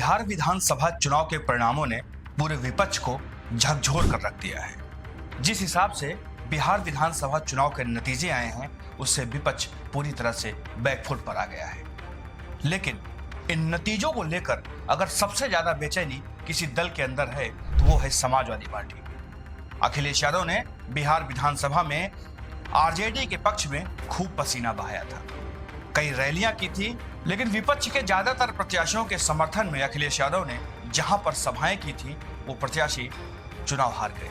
बिहार विधानसभा चुनाव के परिणामों ने पूरे विपक्ष को झकझोर कर रख दिया है। जिस हिसाब से बिहार विधानसभा चुनाव के नतीजे आए हैं, उससे विपक्ष पूरी तरह से बैकफुट पर आ गया है। लेकिन इन नतीजों को लेकर अगर सबसे ज्यादा बेचैनी किसी दल के अंदर है तो वो है समाजवादी पार्टी। अखिलेश यादव ने बिहार विधानसभा में आरजेडी के पक्ष में खूब पसीना बहाया था, कई रैलियां की थी, लेकिन विपक्ष के ज्यादातर प्रत्याशियों के समर्थन में अखिलेश यादव ने जहां पर सभाएं की थी वो प्रत्याशी चुनाव हार गए।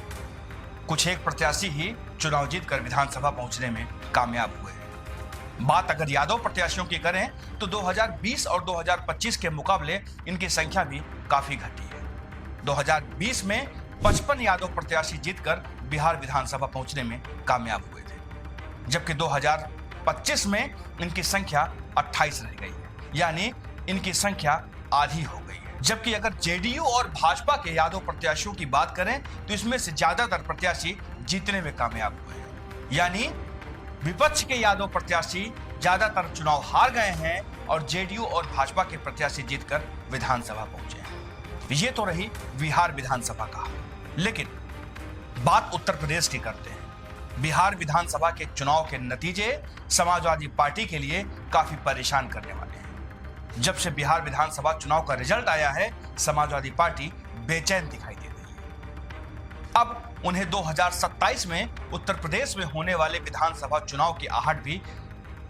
कुछ एक प्रत्याशी ही चुनाव जीतकर विधानसभा पहुंचने में कामयाब हुए। बात अगर यादव प्रत्याशियों की करें तो 2020 और 2025 के मुकाबले इनकी संख्या भी काफी घटी है। 2020 में 55 यादव प्रत्याशी जीतकर बिहार विधानसभा पहुंचने में कामयाब हुए थे, जबकि 2025 में इनकी संख्या 28 रह गई है, यानी इनकी संख्या आधी हो गई है। जबकि अगर जेडीयू और भाजपा के यादव प्रत्याशियों की बात करें तो इसमें से ज्यादातर प्रत्याशी जीतने में कामयाब हुए हैं, यानी विपक्ष के यादव प्रत्याशी ज्यादातर चुनाव हार गए हैं और जेडीयू और भाजपा के प्रत्याशी जीतकर विधानसभा पहुंचे हैं। ये तो रही बिहार विधानसभा का। लेकिन बात उत्तर प्रदेश की करते हैं। बिहार विधानसभा के चुनाव के नतीजे समाजवादी पार्टी के लिए काफी परेशान करने वाले हैं। जब से बिहार विधानसभा चुनाव का रिजल्ट आया है, समाजवादी पार्टी बेचैन दिखाई दे रही है। अब उन्हें 2027 में उत्तर प्रदेश में होने वाले विधानसभा चुनाव की आहट भी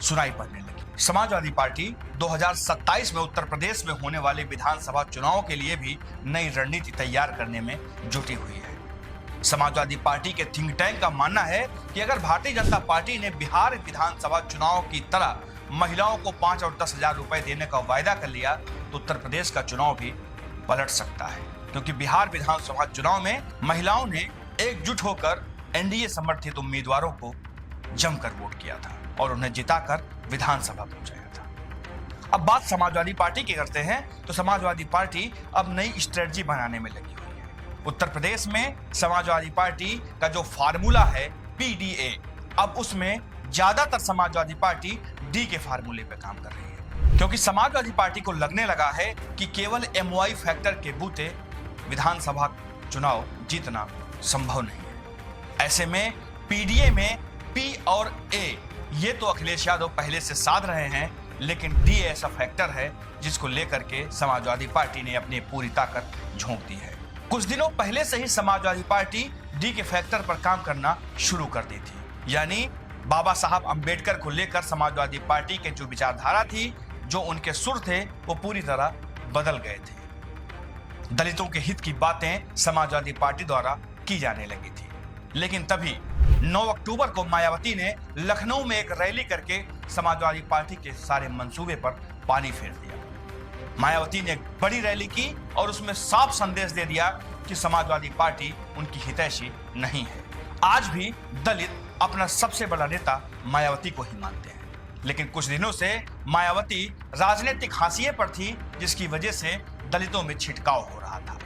सुनाई पड़ने लगी। समाजवादी पार्टी 2027 में उत्तर प्रदेश में होने वाले विधानसभा चुनाव के लिए भी नई रणनीति तैयार करने में जुटी हुई है। समाजवादी पार्टी के थिंक टैंक का मानना है कि अगर भारतीय जनता पार्टी ने बिहार विधानसभा चुनाव की तरह महिलाओं को 5 और 10 हजार रुपए देने का वायदा कर लिया तो उत्तर प्रदेश का चुनाव भी पलट सकता है, क्योंकि बिहार विधानसभा चुनाव में महिलाओं ने एकजुट होकर एनडीए समर्थित उम्मीदवारों को जमकर वोट किया था और उन्हें जिताकर विधानसभा पहुंचाया था। अब बात समाजवादी पार्टी की करते हैं तो समाजवादी पार्टी अब नई स्ट्रेटजी बनाने में लगी हुई है। उत्तर प्रदेश में समाजवादी पार्टी का जो फार्मूला है पीडीए, अब उसमें ज्यादातर समाजवादी पार्टी डी के फार्मूले पे काम कर रही है, क्योंकि समाजवादी पार्टी को लगने लगा है कि केवल एमवाई फैक्टर के बूते विधानसभा चुनाव जीतना संभव नहीं है। ऐसे में पीडीए में पी और ए ये तो अखिलेश यादव पहले से साध रहे हैं, लेकिन डी ऐसा फैक्टर है जिसको लेकर के समाजवादी पार्टी ने अपनी पूरी ताकत झोंक दी है। कुछ दिनों पहले से ही समाजवादी पार्टी डी के फैक्टर पर काम करना शुरू कर दी थी, यानी बाबा साहब अंबेडकर को लेकर समाजवादी पार्टी के जो विचारधारा थी, जो उनके सुर थे, वो पूरी तरह बदल गए थे। दलितों के हित की बातें समाजवादी पार्टी द्वारा की जाने लगी थी। लेकिन तभी 9 अक्टूबर को मायावती ने लखनऊ में एक रैली करके समाजवादी पार्टी के सारे मंसूबे पर पानी फेर दिया। मायावती ने एक बड़ी रैली की और उसमें साफ संदेश दे दिया कि समाजवादी पार्टी उनकी हितैषी नहीं है। आज भी दलित अपना सबसे बड़ा नेता मायावती को ही मानते हैं, लेकिन कुछ दिनों से मायावती राजनीतिक हाशिए पर थी, जिसकी वजह से दलितों में छिटकाव हो रहा था,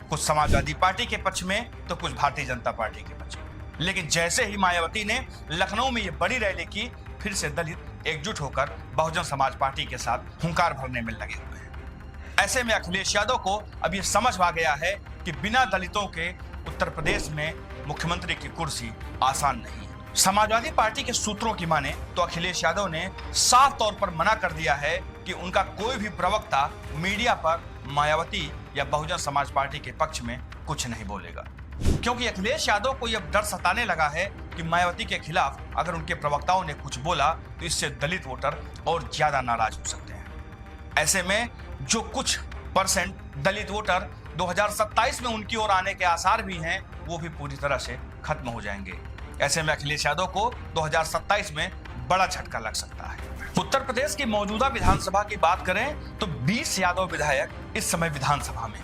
कुछ समाजवादी पार्टी के पक्ष में तो कुछ भारतीय जनता पार्टी के पक्ष में। लेकिन जैसे ही मायावती ने लखनऊ में ये बड़ी रैली की, फिर से दलित एकजुट होकर बहुजन समाज पार्टी के साथ हुंकार भरने में लगे हुए हैं। ऐसे में अखिलेश यादव को अब ये समझ आ गया है कि बिना दलितों के उत्तर प्रदेश में मुख्यमंत्री की कुर्सी आसान नहीं है। समाजवादी पार्टी के सूत्रों की माने तो अखिलेश यादव ने साफ तौर पर मना कर दिया है कि उनका कोई भी प्रवक्ता मीडिया पर मायावती या बहुजन समाज पार्टी के पक्ष में कुछ नहीं बोलेगा, क्योंकि अखिलेश यादव को यह डर सताने लगा है कि मायावती के खिलाफ अगर उनके प्रवक्ताओं ने कुछ बोला तो इससे दलित वोटर और ज्यादा नाराज हो सकते हैं। ऐसे में जो कुछ परसेंट दलित वोटर 2027 में उनकी ओर आने के आसार भी हैं, वो भी पूरी तरह से खत्म हो जाएंगे। ऐसे में अखिलेश यादव को 2027 में बड़ा झटका लग सकता है। उत्तर प्रदेश की मौजूदा विधानसभा की बात करें तो 20 यादव विधायक इस समय विधानसभा में,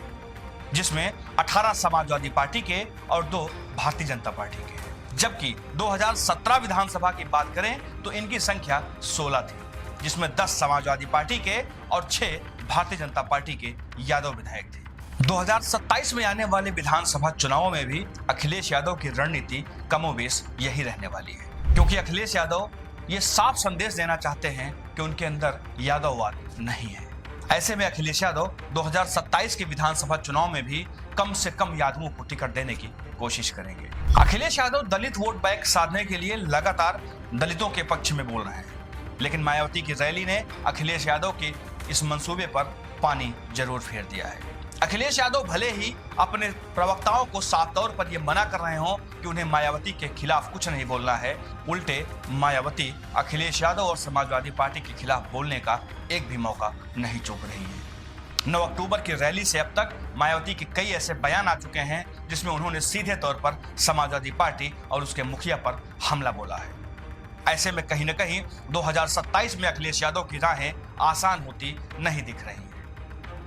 जिसमें 18 समाजवादी पार्टी के और 2 भारतीय जनता पार्टी के। जबकि 2017 विधानसभा की बात करें तो इनकी संख्या 16 थी, जिसमें 10 समाजवादी पार्टी के और 6 भारतीय जनता पार्टी के यादव विधायक थे। 2027 में आने वाले विधानसभा चुनावों में भी अखिलेश यादव की रणनीति कमोबेश यही रहने वाली है, क्योंकि अखिलेश यादव ये साफ संदेश देना चाहते हैं कि उनके अंदर यादववाद नहीं है। ऐसे में अखिलेश यादव 2027 के विधानसभा चुनाव में भी कम से कम यादवों को टिकट देने की कोशिश करेंगे। अखिलेश यादव दलित वोट बैंक साधने के लिए लगातार दलितों के पक्ष में बोल रहे हैं, लेकिन मायावती की रैली ने अखिलेश यादव के इस मंसूबे पर पानी जरूर फेर दिया है। अखिलेश यादव भले ही अपने प्रवक्ताओं को साफ तौर पर यह मना कर रहे हों कि उन्हें मायावती के खिलाफ कुछ नहीं बोलना है, उल्टे मायावती अखिलेश यादव और समाजवादी पार्टी के खिलाफ बोलने का एक भी मौका नहीं चूक रही है। 9 अक्टूबर की रैली से अब तक मायावती के कई ऐसे बयान आ चुके हैं जिसमें उन्होंने सीधे तौर पर समाजवादी पार्टी और उसके मुखिया पर हमला बोला है। ऐसे में कहीं न कहीं 2027 में अखिलेश यादव की राहें आसान होती नहीं दिख रही हैं,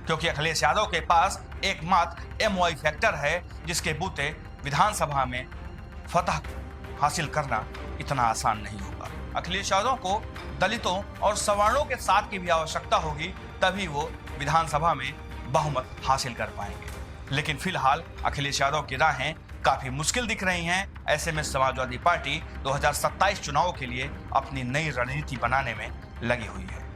क्योंकि अखिलेश यादव के पास एकमात्र MY फैक्टर है जिसके बूते विधानसभा में फतह हासिल करना इतना आसान नहीं होगा। अखिलेश यादव को दलितों और सवर्णों के साथ की भी आवश्यकता होगी, तभी वो विधानसभा में बहुमत हासिल कर पाएंगे। लेकिन फिलहाल अखिलेश यादव की राहें काफी मुश्किल दिख रही हैं। ऐसे में समाजवादी पार्टी 2027 चुनाव के लिए अपनी नई रणनीति बनाने में लगी हुई है।